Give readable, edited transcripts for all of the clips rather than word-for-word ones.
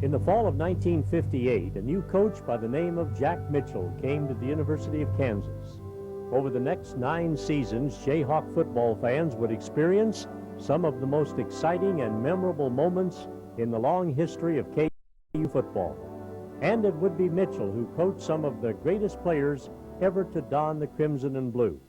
In the fall of 1958, a new coach by the name of Jack Mitchell came to the University of Kansas. Over the next 9 seasons, Jayhawk football fans would experience some of the most exciting and memorable moments in the long history of KU football. And it would be Mitchell who coached some of the greatest players ever to don the crimson and blue.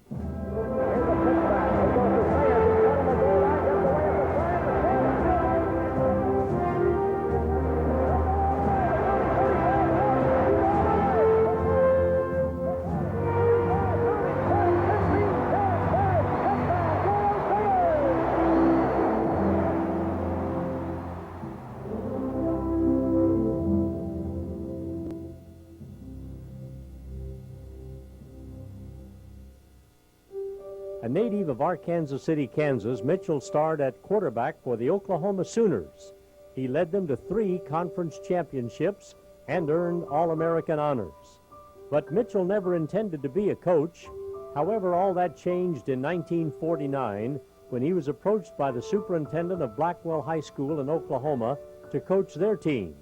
A native of Arkansas City, Kansas, Mitchell starred at quarterback for the Oklahoma Sooners. He led them to 3 conference championships and earned All-American honors. But Mitchell never intended to be a coach. However, all that changed in 1949 when he was approached by the superintendent of Blackwell High School in Oklahoma to coach their team.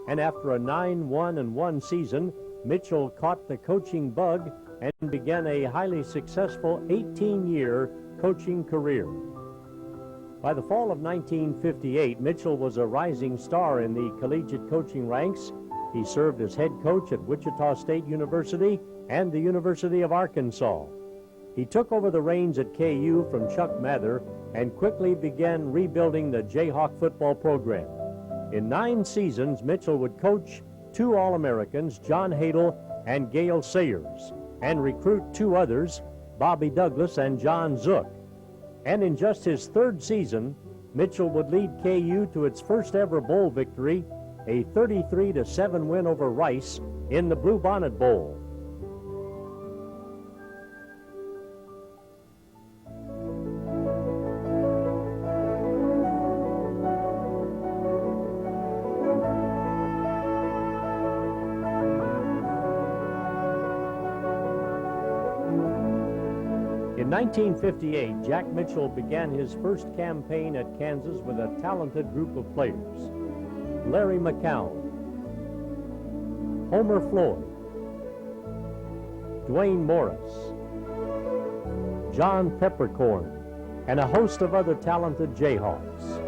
And after a 9-1-1 season, Mitchell caught the coaching bug and began a highly successful 18-year coaching career. By the fall of 1958, Mitchell was a rising star in the collegiate coaching ranks. He served as head coach at Wichita State University and the University of Arkansas. He took over the reins at KU from Chuck Mather and quickly began rebuilding the Jayhawk football program. In 9 seasons, Mitchell would coach 2 All-Americans, John Hadel and Gale Sayers, and recruit 2 others, Bobby Douglas and John Zook. And in just his 3rd season, Mitchell would lead KU to its first ever bowl victory, a 33-7 win over Rice in the Bluebonnet Bowl. In 1958, Jack Mitchell began his first campaign at Kansas with a talented group of players. Larry McCown, Homer Floyd, Dwayne Morris, John Peppercorn, and a host of other talented Jayhawks.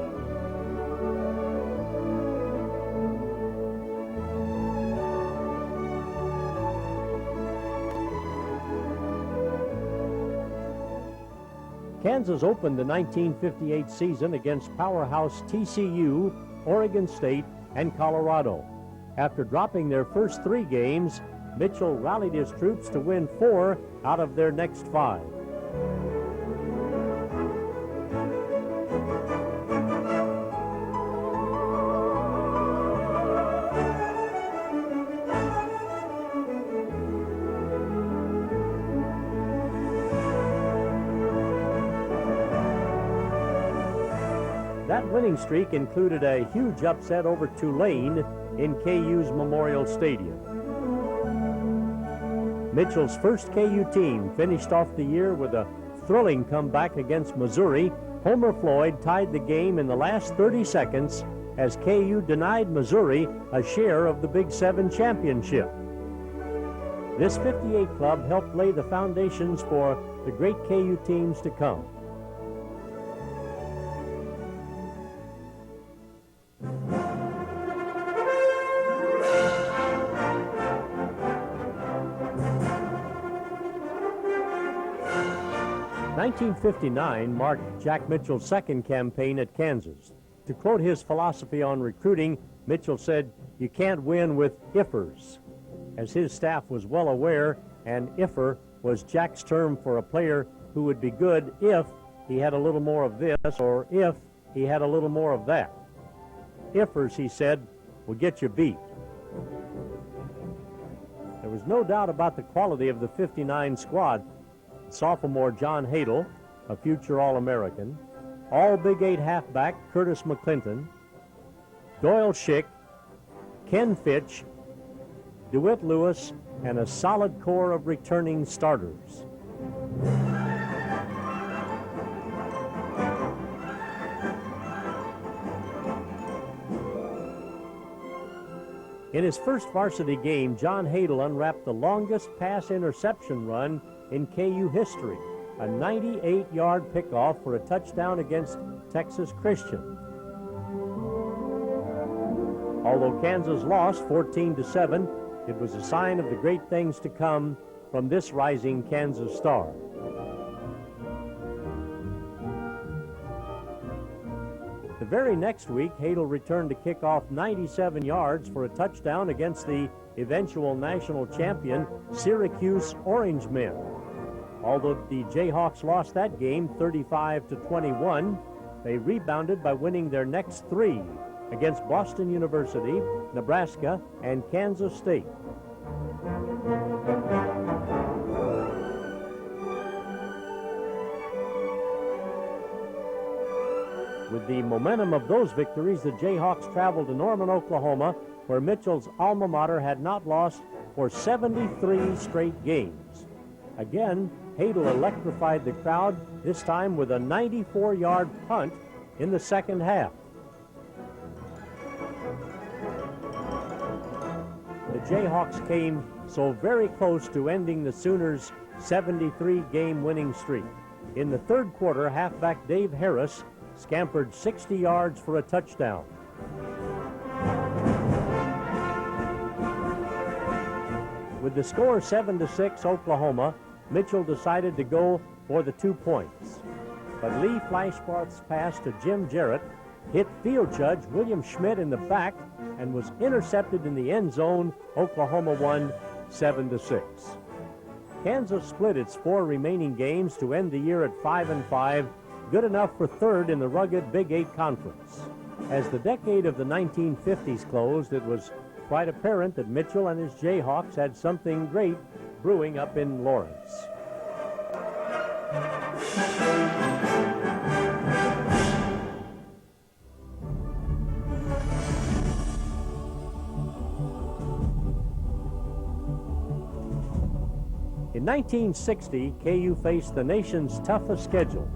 Kansas opened the 1958 season against powerhouse TCU, Oregon State, and Colorado. After dropping their first 3 games, Mitchell rallied his troops to win 4 out of their next 5. That winning streak included a huge upset over Tulane in KU's Memorial Stadium. Mitchell's first KU team finished off the year with a thrilling comeback against Missouri. Homer Floyd tied the game in the last 30 seconds as KU denied Missouri a share of the Big 7 championship. This 58 club helped lay the foundations for the great KU teams to come. In 1959 marked Jack Mitchell's 2nd campaign at Kansas. To quote his philosophy on recruiting, Mitchell said, "You can't win with ifers." As his staff was well aware, an ifer was Jack's term for a player who would be good if he had a little more of this or if he had a little more of that. Ifers, he said, will get you beat. There was no doubt about the quality of the 59 squad. Sophomore John Hadel, a future All-American, all Big 8 halfback Curtis McClinton, Doyle Schick, Ken Fitch, DeWitt Lewis, and a solid core of returning starters. In his first varsity game, John Hadel unwrapped the longest pass interception run in KU history, a 98-yard pickoff for a touchdown against Texas Christian. Although Kansas lost 14-7, it was a sign of the great things to come from this rising Kansas star. The very next week, Hadel returned to kick off 97 yards for a touchdown against the eventual national champion Syracuse Orangemen. Although the Jayhawks lost that game 35-21, they rebounded by winning their next three against Boston University, Nebraska, and Kansas State. With the momentum of those victories, the Jayhawks traveled to Norman, Oklahoma, where Mitchell's alma mater had not lost for 73 straight games. Again, Hadel electrified the crowd, this time with a 94-yard punt in the second half. The Jayhawks came so very close to ending the Sooners' 73-game winning streak. In the third quarter, halfback Dave Harris scampered 60 yards for a touchdown. With the score 7-6 Oklahoma, Mitchell decided to go for the 2 points. But Lee Flashbarth's pass to Jim Jarrett hit field judge William Schmidt in the back and was intercepted in the end zone. Oklahoma won 7-6. Kansas split its 4 remaining games to end the year at 5-5, good enough for third in the rugged Big 8 Conference. As the decade of the 1950s closed, it was quite apparent that Mitchell and his Jayhawks had something great brewing up in Lawrence. In 1960, KU faced the nation's toughest schedule.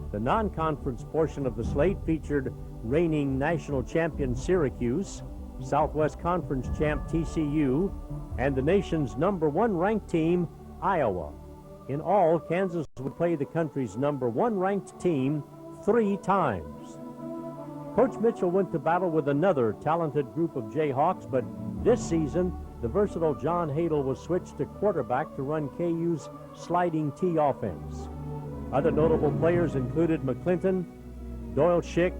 The non-conference portion of the slate featured reigning national champion Syracuse, Southwest Conference champ TCU, and the nation's #1 ranked team, Iowa. In all, Kansas would play the country's #1 ranked team 3 times. Coach Mitchell went to battle with another talented group of Jayhawks, but this season, the versatile John Hadel was switched to quarterback to run KU's sliding T offense. Other notable players included McClinton, Doyle Schick,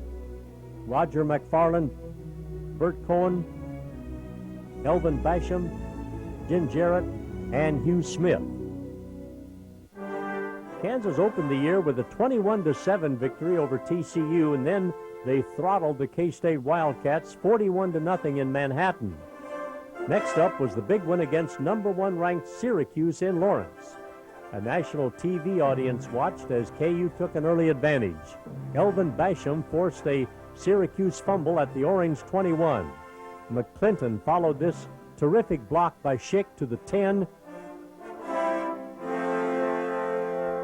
Roger McFarland, Bert Cohen, Elvin Basham, Jim Jarrett, and Hugh Smith. Kansas opened the year with a 21-7 victory over TCU, and then they throttled the K-State Wildcats 41-0 in Manhattan. Next up was the big win against #1 ranked Syracuse in Lawrence. A national TV audience watched as KU took an early advantage. Elvin Basham forced a Syracuse fumble at the Orange 21. McClinton followed this terrific block by Schick to the 10.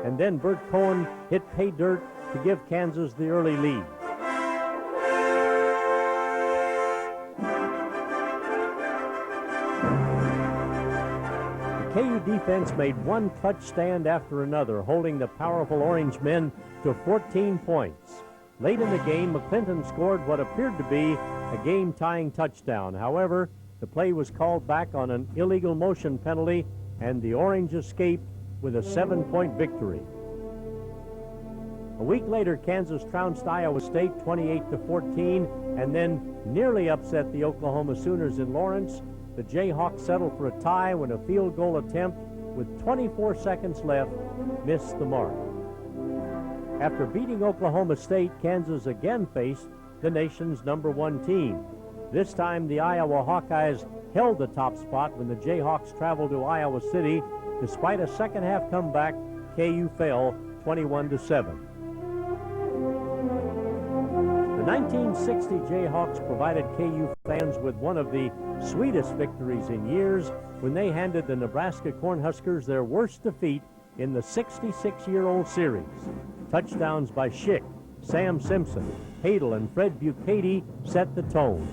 And then Bert Cohen hit pay dirt to give Kansas the early lead. The KU defense made one clutch stand after another, holding the powerful Orange men to 14 points. Late in the game, McClinton scored what appeared to be a game-tying touchdown. However, the play was called back on an illegal motion penalty, and the Orange escaped with a 7-point victory. A week later, Kansas trounced Iowa State 28-14, and then nearly upset the Oklahoma Sooners in Lawrence. The Jayhawks settled for a tie when a field goal attempt with 24 seconds left missed the mark. After beating Oklahoma State, Kansas again faced the nation's #1 team. This time, the Iowa Hawkeyes held the top spot when the Jayhawks traveled to Iowa City. Despite a second-half comeback, KU fell 21-7. The 1960 Jayhawks provided KU fans with one of the sweetest victories in years when they handed the Nebraska Cornhuskers their worst defeat in the 66-year-old series. Touchdowns by Schick, Sam Simpson, Hadel, and Fred Bucati set the tone.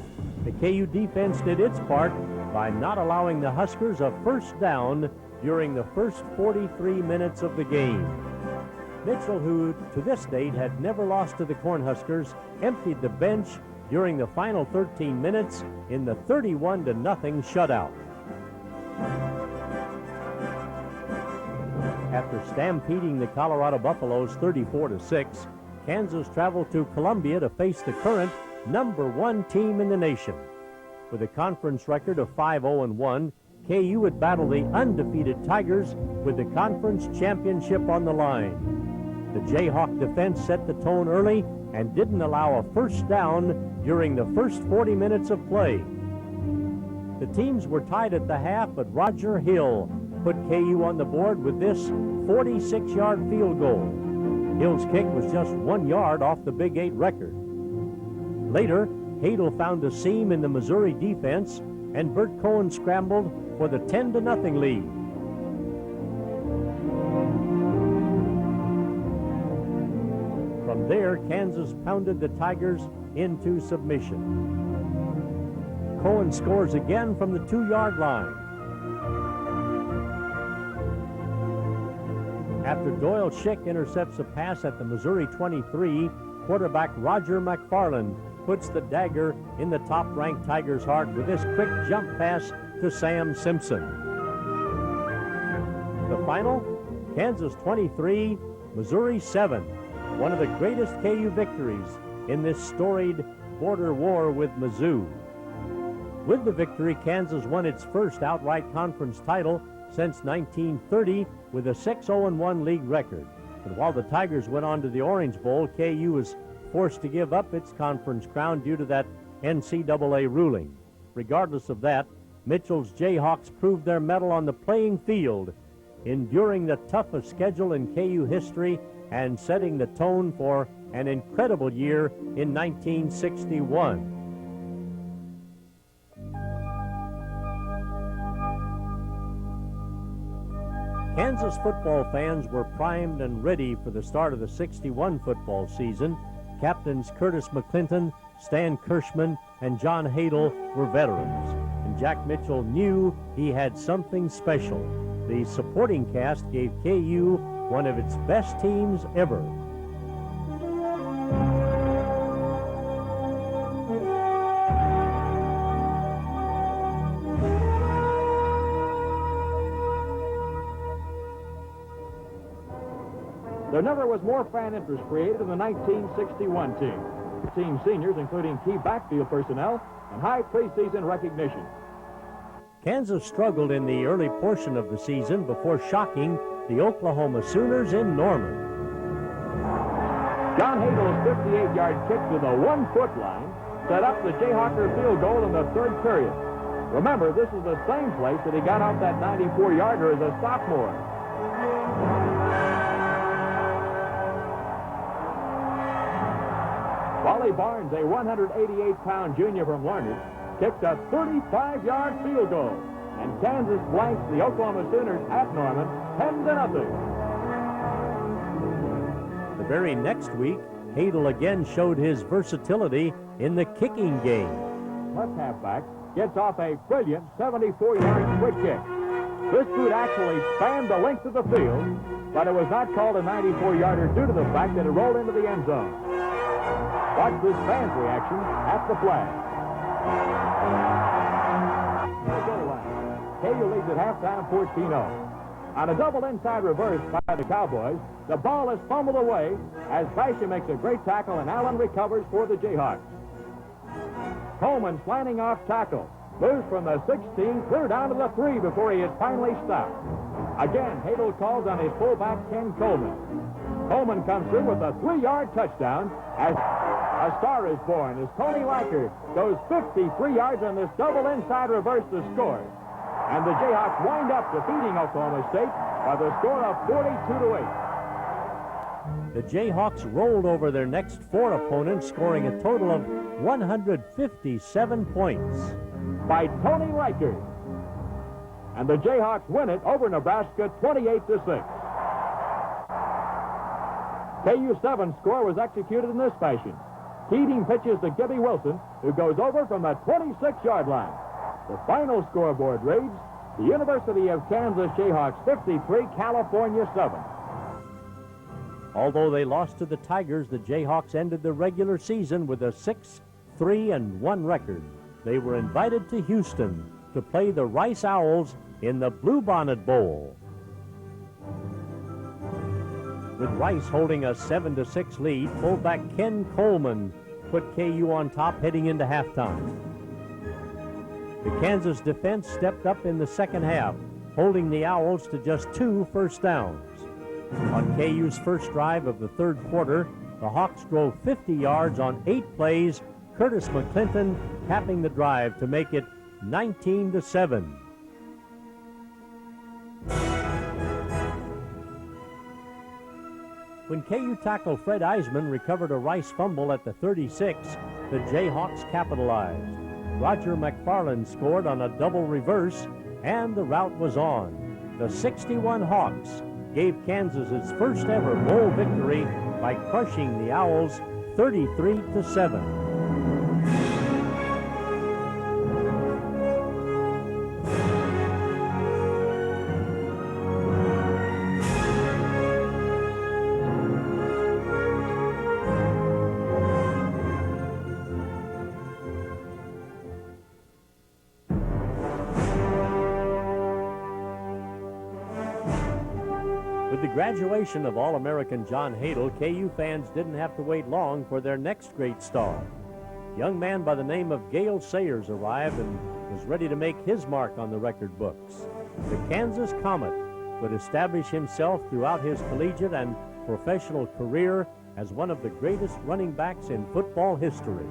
The KU defense did its part by not allowing the Huskers a first down during the first 43 minutes of the game. Mitchell, who to this date had never lost to the Cornhuskers, emptied the bench during the final 13 minutes in the 31-0 shutout. After stampeding the Colorado Buffaloes 34-6, Kansas traveled to Columbia to face the current #1 team in the nation. With a conference record of 5-0-1, KU would battle the undefeated Tigers with the conference championship on the line. The Jayhawk defense set the tone early and didn't allow a first down during the first 40 minutes of play. The teams were tied at the half, but Roger Hill put KU on the board with this 46-yard field goal. Hill's kick was just 1 yard off the Big 8 record. Later, Hadel found a seam in the Missouri defense, and Bert Cohen scrambled for the 10-0 lead. From there, Kansas pounded the Tigers into submission. Cohen scores again from the 2-yard line. After Doyle Schick intercepts a pass at the Missouri 23, quarterback Roger McFarland puts the dagger in the top-ranked Tigers' heart with this quick jump pass to Sam Simpson. The final, Kansas 23, Missouri 7, one of the greatest KU victories in this storied border war with Mizzou. With the victory, Kansas won its first outright conference title since 1930 with a 6-0-1 league record. But while the Tigers went on to the Orange Bowl, KU was forced to give up its conference crown due to that NCAA ruling. Regardless of that, Mitchell's Jayhawks proved their mettle on the playing field, enduring the toughest schedule in KU history and setting the tone for an incredible year in 1961. Kansas football fans were primed and ready for the start of the 61 football season. Captains Curtis McClinton, Stan Kirschman, and John Hadel were veterans, and Jack Mitchell knew he had something special. The supporting cast gave KU one of its best teams ever. There never was more fan interest created in the 1961 team. Team seniors, including key backfield personnel and high preseason recognition. Kansas struggled in the early portion of the season before shocking the Oklahoma Sooners in Norman. John Hadel's 58-yard kick to the 1-foot line set up the Jayhawker field goal in the third period. Remember, this is the same place that he got off that 94-yarder as a sophomore. Wally Barnes, a 188-pound junior from Larned, kicked a 35-yard field goal, and Kansas blanks the Oklahoma Sooners at Norman 10-0. The very next week, Hadel again showed his versatility in the kicking game. Left halfback gets off a brilliant 74-yard quick kick. This boot actually spanned the length of the field, but it was not called a 94-yarder due to the fact that it rolled into the end zone. Watch this fan's reaction at the flag. KU leads at halftime 14-0. On a double inside reverse by the Cowboys, the ball is fumbled away as Basha makes a great tackle and Allen recovers for the Jayhawks. Coleman slanting off tackle, moves from the 16 clear down to the 3 before he is finally stopped. Again, Hadel calls on his fullback Ken Coleman. Coleman comes through with a 3-yard touchdown as a star is born as Tony Liker goes 53 yards on this double inside reverse to score. And the Jayhawks wind up defeating Oklahoma State by the score of 42-8. The Jayhawks rolled over their next 4 opponents, scoring a total of 157 points. By Tony Liker. And the Jayhawks win it over Nebraska 28-6. KU 7's score was executed in this fashion. Keating pitches to Gibby Wilson, who goes over from the 26-yard line. The final scoreboard reads, the University of Kansas Jayhawks 53, California 7. Although they lost to the Tigers, the Jayhawks ended the regular season with a 6-3-1 record. They were invited to Houston to play the Rice Owls in the Bluebonnet Bowl. With Rice holding a 7-6 lead, fullback Ken Coleman put KU on top heading into halftime. The Kansas defense stepped up in the second half, holding the Owls to just 2 first downs. On KU's first drive of the third quarter, the Hawks drove 50 yards on 8 plays, Curtis McClinton capping the drive to make it 19-7. When KU tackle Fred Eisman recovered a Rice fumble at the 36, the Jayhawks capitalized. Roger McFarland scored on a double reverse, and the rout was on. The 61 Hawks gave Kansas its first ever bowl victory by crushing the Owls 33-7. With the graduation of All-American John Hadel, KU fans didn't have to wait long for their next great star. A young man by the name of Gale Sayers arrived and was ready to make his mark on the record books. The Kansas Comet would establish himself throughout his collegiate and professional career as one of the greatest running backs in football history.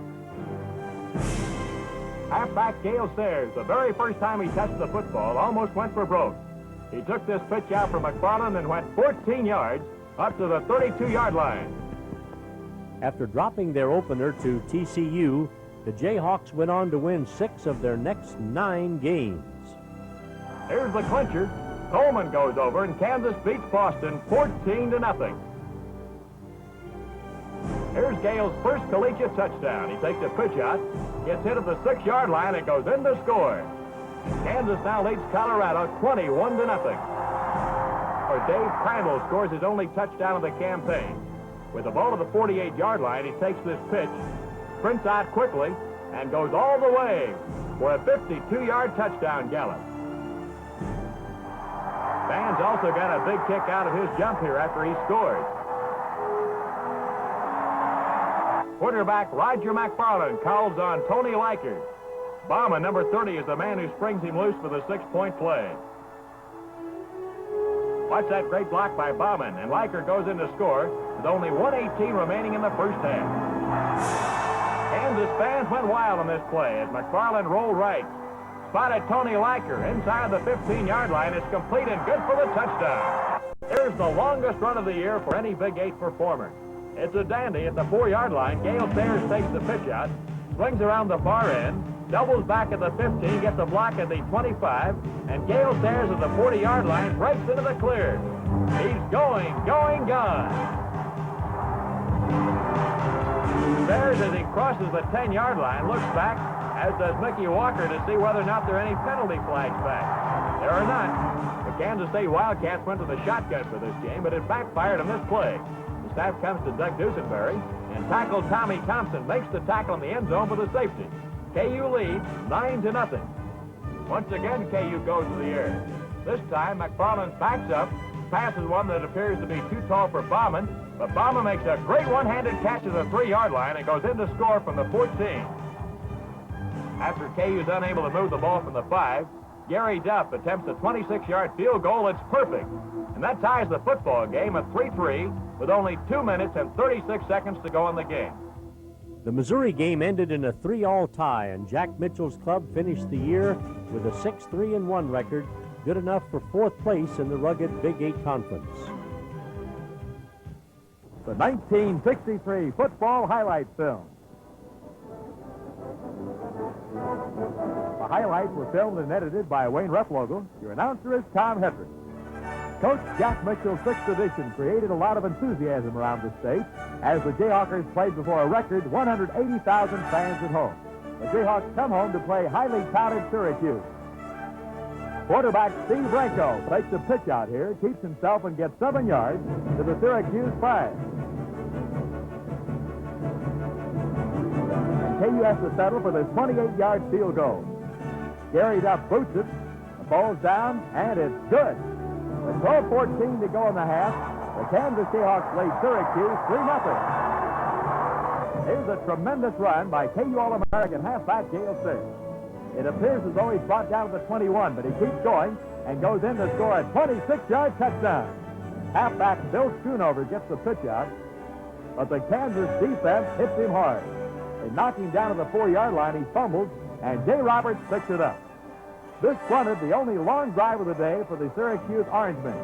Halfback Gale Sayers, the very first time he touched the football, almost went for broke. He took this pitch out from McFarland and went 14 yards up to the 32-yard line. After dropping their opener to TCU, the Jayhawks went on to win 6 of their next 9 games. Here's the clincher. Coleman goes over, and Kansas beats Boston 14-0. Here's Gale's first collegiate touchdown. He takes a pitch out, gets hit at the 6-yard line, and goes in to score. Kansas now leads Colorado 21-0. Or Dave Crandall scores his only touchdown of the campaign. With the ball at the 48-yard line, he takes this pitch, sprints out quickly, and goes all the way for a 52-yard touchdown gallop. Fans also got a big kick out of his jump here after he scored. Quarterback Roger McFarland calls on Tony Likert. Bauman, number 30, is the man who springs him loose for the 6-point play. Watch that great block by Bauman, and Likert goes in to score with only 1:18 remaining in the first half. Kansas fans went wild on this play as McFarland rolled right. Spotted Tony Likert inside the 15-yard line. It's complete and good for the touchdown. Here's the longest run of the year for any Big 8 performer. It's a dandy at the 4-yard line. Gale Sayers takes the pitch out, swings around the far end, doubles back at the 15, gets a block at the 25, and Gale Sayers at the 40-yard line breaks into the clear. He's going, gone. Sayers, as he crosses the 10-yard line, looks back, as does Mickey Walker, to see whether or not there are any penalty flags back. There are not. The Kansas State Wildcats went to the shotgun for this game, but it backfired on this play. The snap comes to Doug Dusenberry, and tackle Tommy Thompson makes the tackle in the end zone for the safety. KU leads 9-0. Once again, KU goes to the air. This time, McFarland backs up, passes one that appears to be too tall for Bauman, but Bauman makes a great one-handed catch at the 3-yard line and goes in to score from the 14. After KU is unable to move the ball from the 5, Gary Duff attempts a 26-yard field goal. It's perfect. And that ties the football game at 3-3 with only 2 minutes and 36 seconds to go in the game. The Missouri game ended in a 3-all tie, and Jack Mitchell's club finished the year with a 6-3-1 record, good enough for 4th place in the rugged Big 8 Conference. The 1963 football highlight film. The highlights were filmed and edited by Wayne Reflogle. Your announcer is Tom Hedrick. Coach Jack Mitchell's 6th edition created a lot of enthusiasm around the state. as the Jayhawkers played before a record 180,000 fans at home. The Jayhawks come home to play highly touted Syracuse. Quarterback Steve Renko takes a pitch out here, keeps himself, and gets 7 yards to the Syracuse 5. And KU has to settle for this 28-yard field goal. Gary Duff boots it. The ball's down, and it's good. With 12:14 to go in the half, the Kansas Jayhawks lead Syracuse 3-0. Here's a tremendous run by KU All-American halfback Gale Sayers. It appears as though he's brought down to the 21, but he keeps going and goes in to score a 26-yard touchdown. Halfback Bill Schoonover gets the pitch out, but the Kansas defense hits him hard. They knock him down to the 4-yard line. He fumbles, and Jay Roberts picks it up. This fronted the only long drive of the day for the Syracuse Orangemen.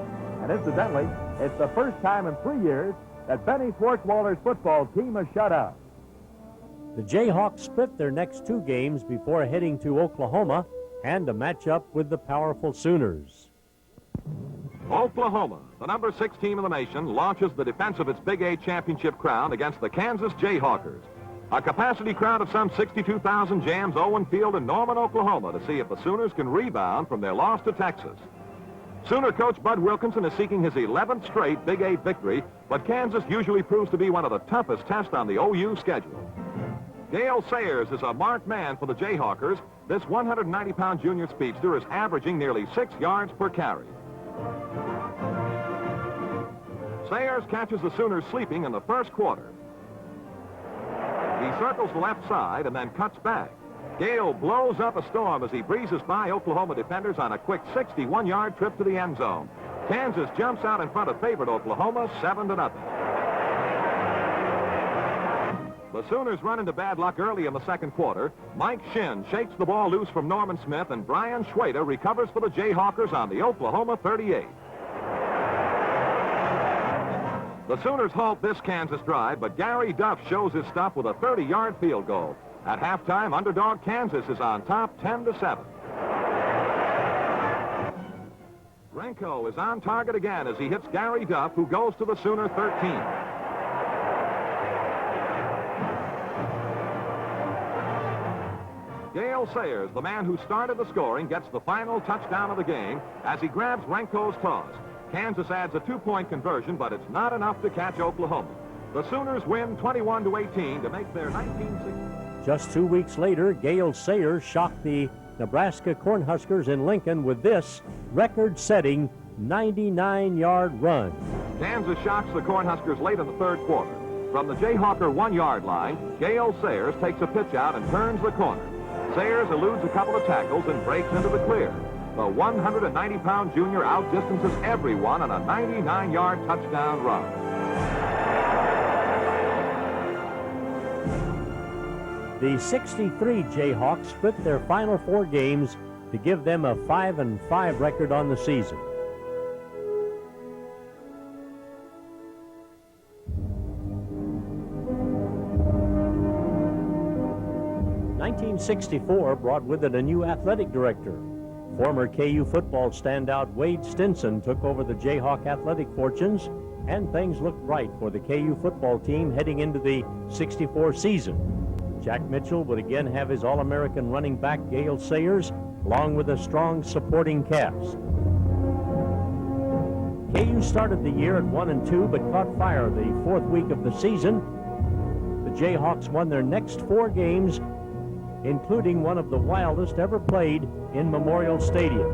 And incidentally, it's the first time in 3 years that Benny Schwartzwalder's football team is shut out. The Jayhawks split their next 2 games before heading to Oklahoma and a matchup with the powerful Sooners. Oklahoma, the number 6 team in the nation, launches the defense of its Big 8 championship crown against the Kansas Jayhawkers. A capacity crowd of some 62,000 jams Owen Field in Norman, Oklahoma to see if the Sooners can rebound from their loss to Texas. Sooner coach Bud Wilkinson is seeking his 11th straight Big 8 victory, but Kansas usually proves to be one of the toughest tests on the OU schedule. Gale Sayers is a marked man for the Jayhawkers. This 190-pound junior speedster is averaging nearly 6 yards per carry. Sayers catches the Sooners sleeping in the first quarter. He circles the left side and then cuts back. Gale blows up a storm as he breezes by Oklahoma defenders on a quick 61-yard trip to the end zone. Kansas jumps out in front of favorite Oklahoma 7-0. The Sooners run into bad luck early in the second quarter. Mike Shin shakes the ball loose from Norman Smith, and Brian Schweda recovers for the Jayhawkers on the Oklahoma 38. The Sooners halt this Kansas drive, but Gary Duff shows his stuff with a 30-yard field goal. At halftime, underdog Kansas is on top 10-7. Renko is on target again as he hits Gary Duff, who goes to the Sooner 13. Gale Sayers, the man who started the scoring, gets the final touchdown of the game as he grabs Renko's toss. Kansas adds a 2-point conversion, but it's not enough to catch Oklahoma. The Sooners win 21-18 to make their 1960. Just 2 weeks later, Gale Sayers shocked the Nebraska Cornhuskers in Lincoln with this record-setting 99-yard run. Kansas shocks the Cornhuskers late in the third quarter. From the Jayhawker 1-yard line, Gale Sayers takes a pitch out and turns the corner. Sayers eludes a couple of tackles and breaks into the clear. The 190-pound junior outdistances everyone on a 99-yard touchdown run. The 63 Jayhawks split their final 4 games to give them a 5-5 record on the season. '64 brought with it a new athletic director. Former KU football standout Wade Stinson took over the Jayhawk athletic fortunes, and things looked bright for the KU football team heading into the '64 season. Jack Mitchell would again have his All-American running back Gale Sayers, along with a strong supporting cast. KU started the year at 1-2, but caught fire the 4th week of the season. The Jayhawks won their next 4 games, including one of the wildest ever played in Memorial Stadium.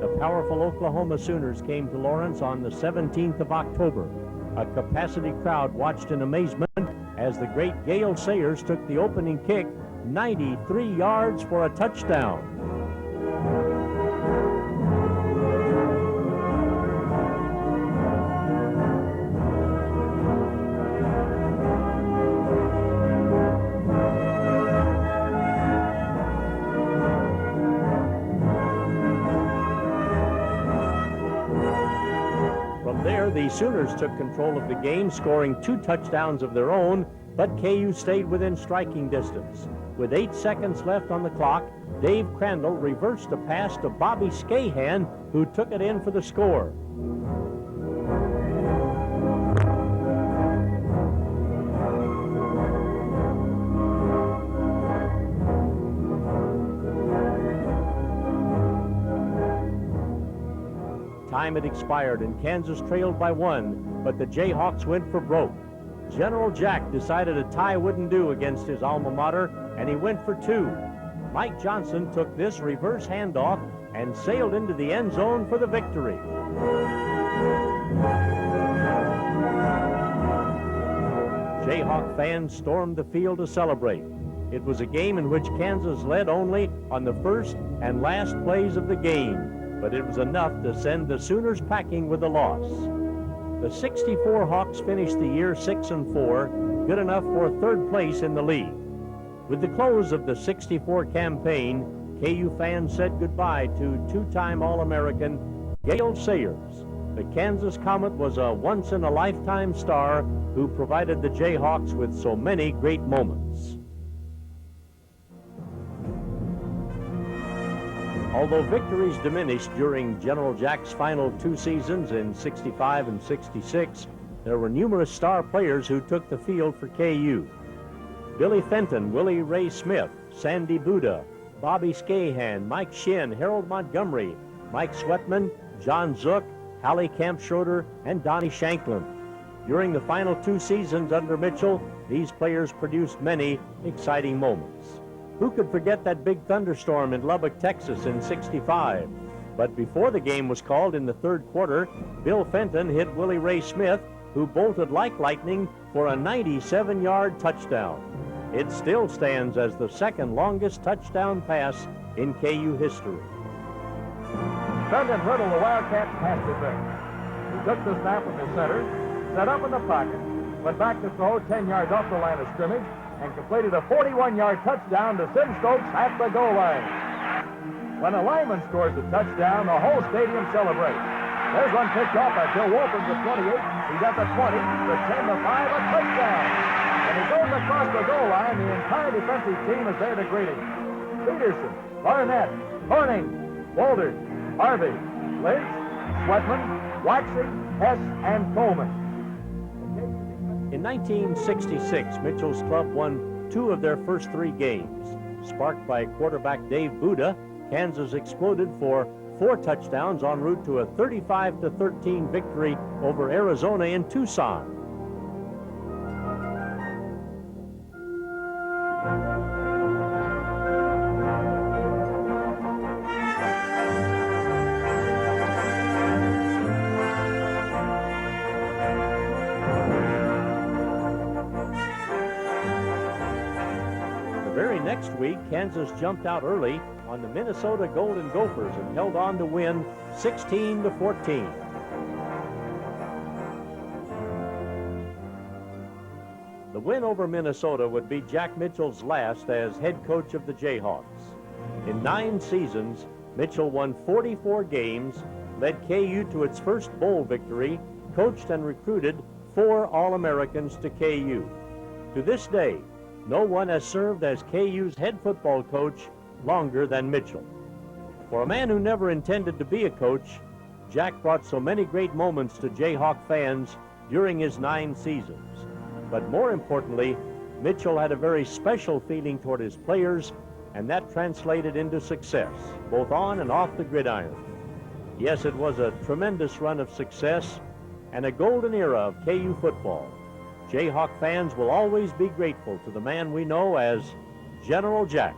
The powerful Oklahoma Sooners came to Lawrence on the 17th of October. A capacity crowd watched in amazement as the great Gale Sayers took the opening kick 93 yards for a touchdown. The Sooners took control of the game, scoring 2 touchdowns of their own, but KU stayed within striking distance. With 8 seconds left on the clock, Dave Crandall reversed a pass to Bobby Scahan, who took it in for the score. Time had expired and Kansas trailed by 1, but the Jayhawks went for broke. General Jack decided a tie wouldn't do against his alma mater, and he went for 2. Mike Johnson took this reverse handoff and sailed into the end zone for the victory. Jayhawk fans stormed the field to celebrate. It was a game in which Kansas led only on the first and last plays of the game, but it was enough to send the Sooners packing with a loss. The 64 Hawks finished the year 6-4, good enough for 3rd place in the league. With the close of the 64 campaign, KU fans said goodbye to 2-time All-American Gale Sayers. The Kansas Comet was a once-in-a-lifetime star who provided the Jayhawks with so many great moments. Although victories diminished during General Jack's final 2 seasons in 65 and 66, there were numerous star players who took the field for KU. Billy Fenton, Willie Ray Smith, Sandy Buda, Bobby Scahan, Mike Shin, Harold Montgomery, Mike Sweatman, John Zook, Hallie Kampschroeder, and Donnie Shanklin. During the final 2 seasons under Mitchell, these players produced many exciting moments. Who could forget that big thunderstorm in Lubbock, Texas in 65? But before the game was called in the 3rd quarter, Bill Fenton hit Willie Ray Smith, who bolted like lightning for a 97-yard touchdown. It still stands as the 2nd longest touchdown pass in KU history. Fenton hurdled the Wildcat past the bench. He took the snap from the center, set up in the pocket, went back to throw 10 yards off the line of scrimmage, and completed a 41-yard touchdown to Sim Stokes at the goal line. When a lineman scores a touchdown, the whole stadium celebrates. There's one picked off by Joe Wolford at 28. He's at the 20, the 10, the 5, a touchdown. When he goes across the goal line, the entire defensive team is there to greet him. Peterson, Barnett, Horning, Walters, Harvey, Lynch, Sweatman, Waxy, Hess, and Coleman. In 1966, Mitchell's club won 2 of their first 3 games. Sparked by quarterback Dave Buda, Kansas exploded for 4 touchdowns en route to a 35-13 victory over Arizona in Tucson. Next week, Kansas jumped out early on the Minnesota Golden Gophers and held on to win 16-14. The win over Minnesota would be Jack Mitchell's last as head coach of the Jayhawks. In 9 seasons, Mitchell won 44 games, led KU to its first bowl victory, coached and recruited 4 All-Americans to KU. To this day, no one has served as KU's head football coach longer than Mitchell. For a man who never intended to be a coach, Jack brought so many great moments to Jayhawk fans during his 9 seasons. But more importantly, Mitchell had a very special feeling toward his players, and that translated into success, both on and off the gridiron. Yes, it was a tremendous run of success and a golden era of KU football. Jayhawk fans will always be grateful to the man we know as General Jack.